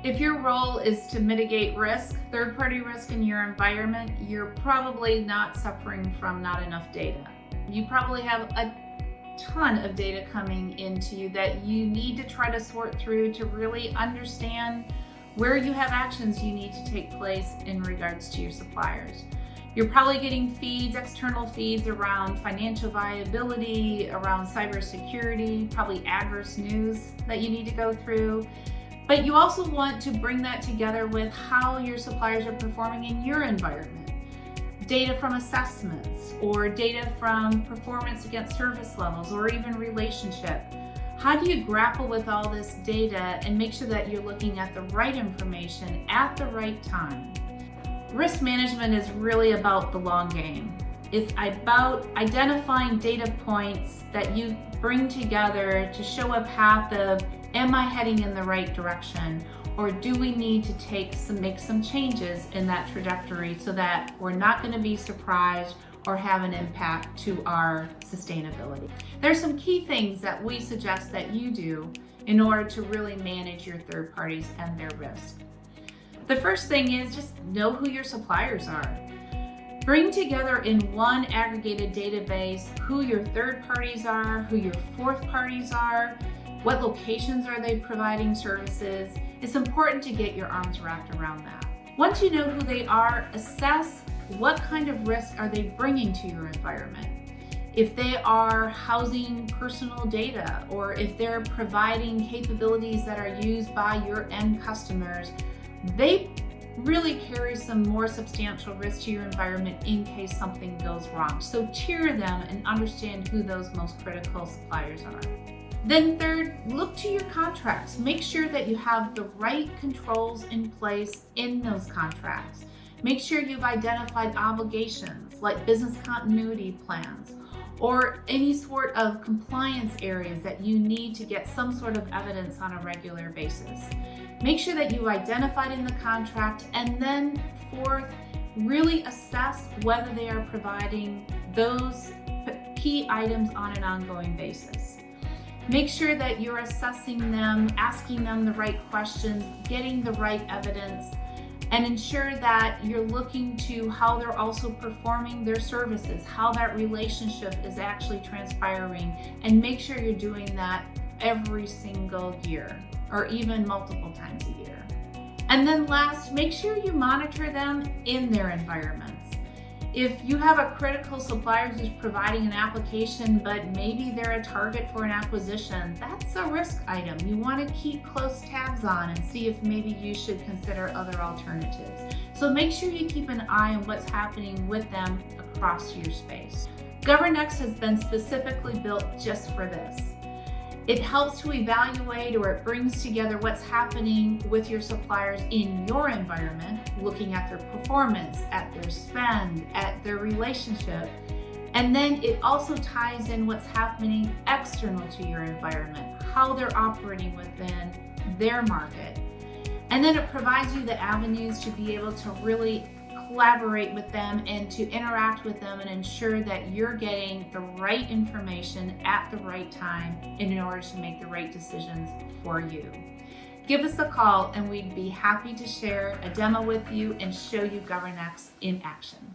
If your role is to mitigate risk, third-party risk in your environment, you're probably not suffering from not enough data. You probably have a ton of data coming into you that you need to try to sort through to really understand where you have actions you need to take place in regards to your suppliers. You're probably getting feeds, external feeds around financial viability, around cybersecurity, probably adverse news that you need to go through. But you also want to bring that together with how your suppliers are performing in your environment. Data from assessments or data from performance against service levels or even relationship. How do you grapple with all this data and make sure that you're looking at the right information at the right time? Risk management is really about the long game. It's about identifying data points that you bring together to show a path of, am I heading in the right direction? Or do we need to make some changes in that trajectory so that we're not going to be surprised or have an impact to our sustainability? There's some key things that we suggest that you do in order to really manage your third parties and their risk. The first thing is just know who your suppliers are. Bring together in one aggregated database who your third parties are, who your fourth parties are, what locations are they providing services. It's important to get your arms wrapped around that. Once you know who they are, assess what kind of risk are they bringing to your environment. If they are housing personal data, or if they're providing capabilities that are used by your end customers, they really carry some more substantial risk to your environment in case something goes wrong. So tier them and understand who those most critical suppliers are. Then third, look to your contracts. Make sure that you have the right controls in place in those contracts. Make sure you've identified obligations like business continuity plans or any sort of compliance areas that you need to get some sort of evidence on a regular basis. Make sure that you've identified in the contract, and then fourth, really assess whether they are providing those key items on an ongoing basis. Make sure that you're assessing them, asking them the right questions, getting the right evidence, and ensure that you're looking to how they're also performing their services, how that relationship is actually transpiring, and make sure you're doing that every single year or even multiple times a year. And then last, make sure you monitor them in their environments. If you have a critical supplier who's providing an application, but maybe they're a target for an acquisition, that's a risk item. You want to keep close tabs on and see if maybe you should consider other alternatives. So make sure you keep an eye on what's happening with them across your space. GovernX has been specifically built just for this. It helps to evaluate, or it brings together what's happening with your suppliers in your environment, looking at their performance, at their spend, at their relationship. And then it also ties in what's happening external to your environment, how they're operating within their market. And then it provides you the avenues to be able to really collaborate with them and to interact with them and ensure that you're getting the right information at the right time in order to make the right decisions for you. Give us a call and we'd be happy to share a demo with you and show you GovernX in action.